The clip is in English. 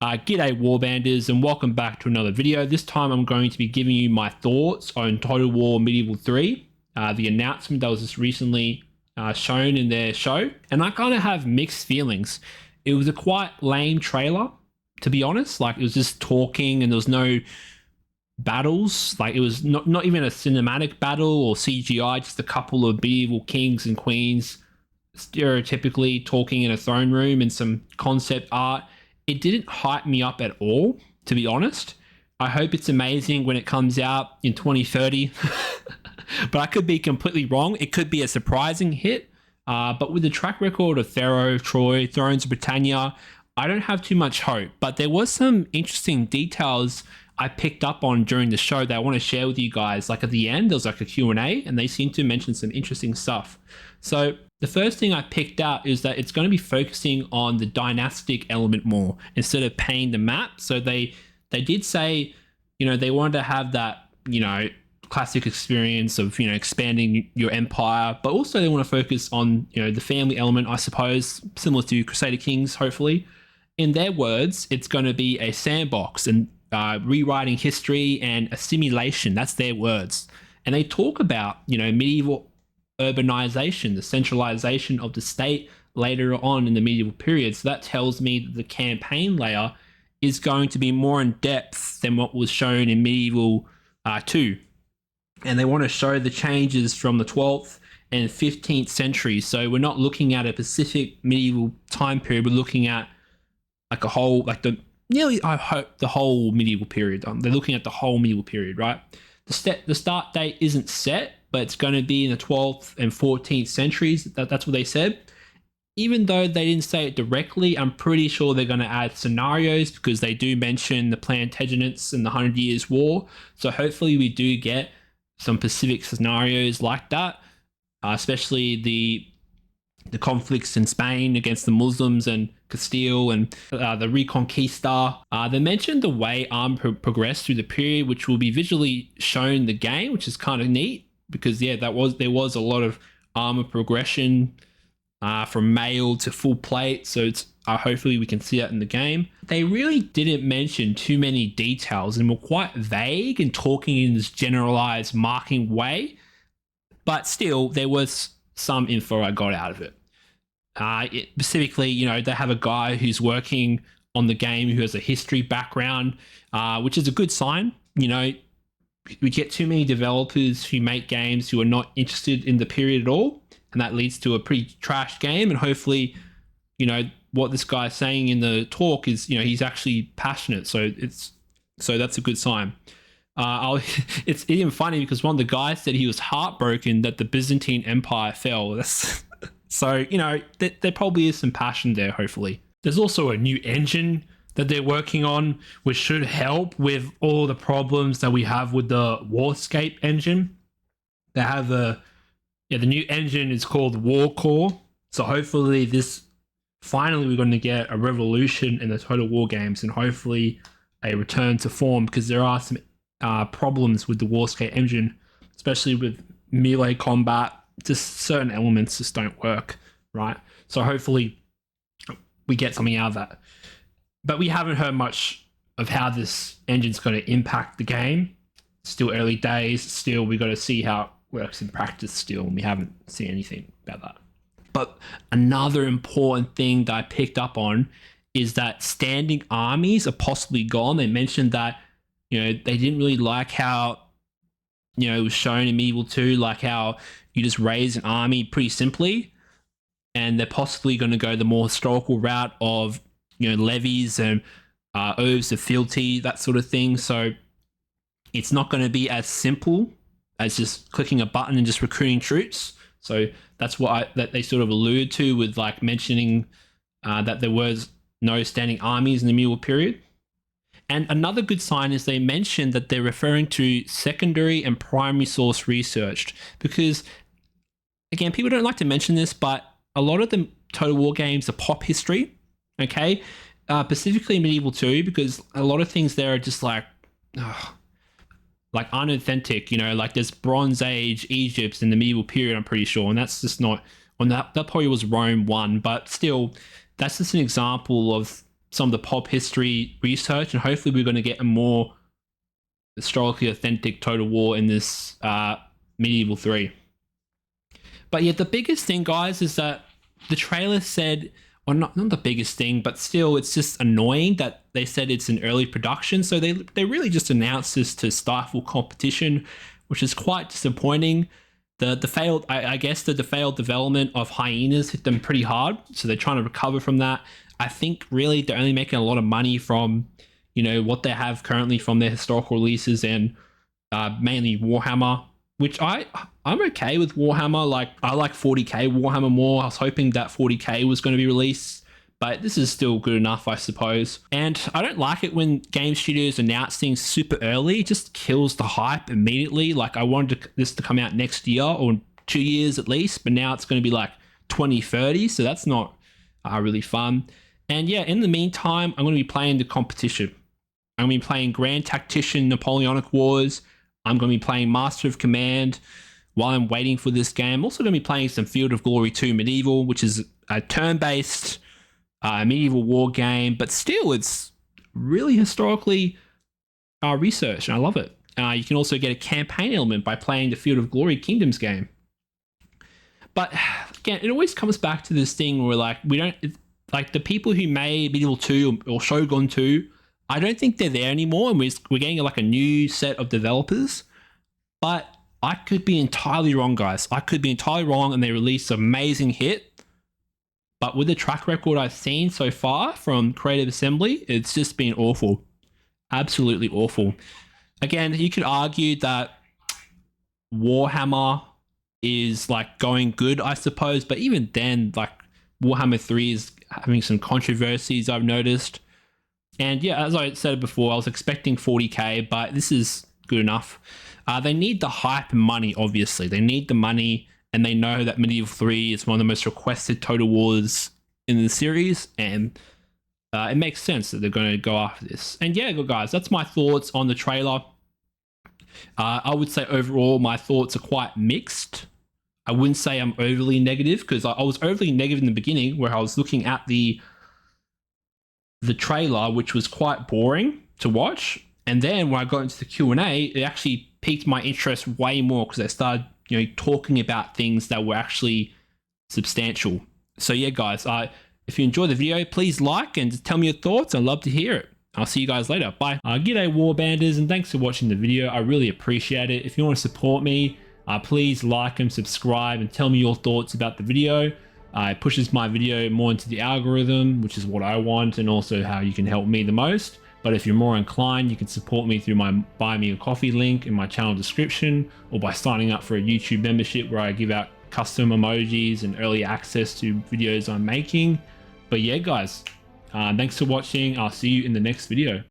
G'day Warbanders and welcome back to another video. This time I'm going to be giving you my thoughts on Total War Medieval 3, the announcement that was just recently shown in their show. And I kind of have mixed feelings. It was a quite lame trailer, to be honest. Like, it was just talking and there was no battles. Like, it was not even a cinematic battle or CGI, just a couple of medieval kings and queens stereotypically talking in a throne room and some concept art. It didn't hype me up at all, to be honest. I hope it's amazing when it comes out in 2030, but I could be completely wrong. It could be a surprising hit, but with the track record of Pharaoh, Troy, Thrones of Britannia, I don't have too much hope. But there was some interesting details I picked up on during the show that I want to share with you guys. Like at the end, there was like a Q&A and they seem to mention some interesting stuff. So the first thing I picked out is that it's going to be focusing on the dynastic element more instead of painting the map. So they did say, they wanted to have that, classic experience of, expanding your empire, but also they want to focus on, the family element, I suppose, similar to Crusader Kings, hopefully. In their words, it's going to be a sandbox and rewriting history and a simulation. That's their words. And they talk about, medieval urbanization, the centralization of the state later on in the medieval period. So that tells me that the campaign layer is going to be more in depth than what was shown in Medieval 2. And they want to show the changes from the 12th and 15th century. So we're not looking at a specific medieval time period. We're looking at like a whole, I hope the whole medieval period. They're looking at the whole medieval period, right? The start date isn't set, but it's going to be in the 12th and 14th centuries. That's what they said. Even though they didn't say it directly, I'm pretty sure they're going to add scenarios because they do mention the Plantagenets and the 100 Years' War. So hopefully we do get some Pacific scenarios like that, especially the conflicts in Spain against the Muslims and Castile and the Reconquista. They mentioned the way armor progressed through the period, which will be visually shown in the game, which is kind of neat. Because there was a lot of armor progression from mail to full plate, so it's hopefully we can see that in the game. They really didn't mention too many details and were quite vague and talking in this generalized marking way, but still there was some info I got out of it. Specifically, they have a guy who's working on the game who has a history background, which is a good sign. We get too many developers who make games who are not interested in the period at all, and that leads to a pretty trash game. And hopefully, what this guy's saying in the talk is, he's actually passionate. So that's a good sign. It's even funny because one of the guys said he was heartbroken that the Byzantine Empire fell. So there probably is some passion there. Hopefully, there's also a new engine that they're working on, which should help with all the problems that we have with the Warscape engine. They have the new engine is called Warcore. So hopefully finally we're going to get a revolution in the Total War games and hopefully a return to form, because there are some problems with the Warscape engine, especially with melee combat. Just certain elements just don't work, right? So hopefully we get something out of that. But we haven't heard much of how this engine's going to impact the game. Still early days. Still, we got to see how it works in practice still, and we haven't seen anything about that. But another important thing that I picked up on is that standing armies are possibly gone. They mentioned that, they didn't really like how, it was shown in Medieval 2, like how you just raise an army pretty simply, and they're possibly going to go the more historical route of levies and oaths of fealty, that sort of thing. So it's not going to be as simple as just clicking a button and just recruiting troops. So that's what that they sort of alluded to with like mentioning that there was no standing armies in the medieval period. And another good sign is they mentioned that they're referring to secondary and primary source research, because again, people don't like to mention this, but a lot of the Total War games are pop history. Okay, specifically Medieval 2, because a lot of things there are just like unauthentic. Like there's Bronze Age Egypt in the medieval period, I'm pretty sure, and that's just not. That probably was Rome 1, but still, that's just an example of some of the pop history research, and hopefully we're going to get a more historically authentic Total War in this Medieval 3. But yeah, the biggest thing, guys, is that the trailer said, or not the biggest thing, but still, it's just annoying that they said it's in early production. So they really just announced this to stifle competition, which is quite disappointing. The failed, I guess the failed development of Hyenas hit them pretty hard, so they're trying to recover from that. I think really they're only making a lot of money from, you know, what they have currently from their historical releases and mainly Warhammer, which I'm okay with Warhammer. Like, I like 40k Warhammer more. I was hoping that 40k was going to be released, but this is still good enough, I suppose. And I don't like it when game studios announce things super early. It just kills the hype immediately. Like, I wanted this to come out next year or 2 years at least, but now it's going to be like 2030, so that's not really fun. And yeah, in the meantime, I'm going to be playing the competition. I'm going to be playing Grand Tactician Napoleonic Wars. I'm going to be playing Master of Command while I'm waiting for this game. I'm also going to be playing some Field of Glory 2 Medieval, which is a turn-based medieval war game, but still, it's really historically researched, and I love it. You can also get a campaign element by playing the Field of Glory Kingdoms game. But again, it always comes back to this thing where, like, we don't, like, the people who made Medieval 2 or Shogun 2, I don't think they're there anymore, and we're getting like a new set of developers. But I could be entirely wrong, guys. I could be entirely wrong, and they released an amazing hit. But with the track record I've seen so far from Creative Assembly, it's just been awful. Absolutely awful. Again, you could argue that Warhammer is like going good, I suppose. But even then, like, Warhammer 3 is having some controversies, I've noticed. And yeah, as I said before, I was expecting 40k, but this is good enough. They need the hype and money, obviously. They need the money, and they know that Medieval 3 is one of the most requested Total Wars in the series, and it makes sense that they're going to go after this. And yeah, guys, that's my thoughts on the trailer. I would say overall, my thoughts are quite mixed. I wouldn't say I'm overly negative, because I was overly negative in the beginning, where I was looking at the trailer, which was quite boring to watch. And then when I got into the Q&A, it actually piqued my interest way more, because I started, you know, talking about things that were actually substantial. So yeah, guys, if you enjoyed the video, please like and tell me your thoughts. I'd love to hear it. I'll see you guys later. Bye. G'day Warbanders, and thanks for watching the video. I really appreciate it. If you want to support me, please like and subscribe and tell me your thoughts about the video. It pushes my video more into the algorithm, which is what I want, and also how you can help me the most. But if you're more inclined, you can support me through my Buy Me a Coffee link in my channel description, or by signing up for a YouTube membership where I give out custom emojis and early access to videos I'm making. But yeah, guys, thanks for watching. I'll see you in the next video.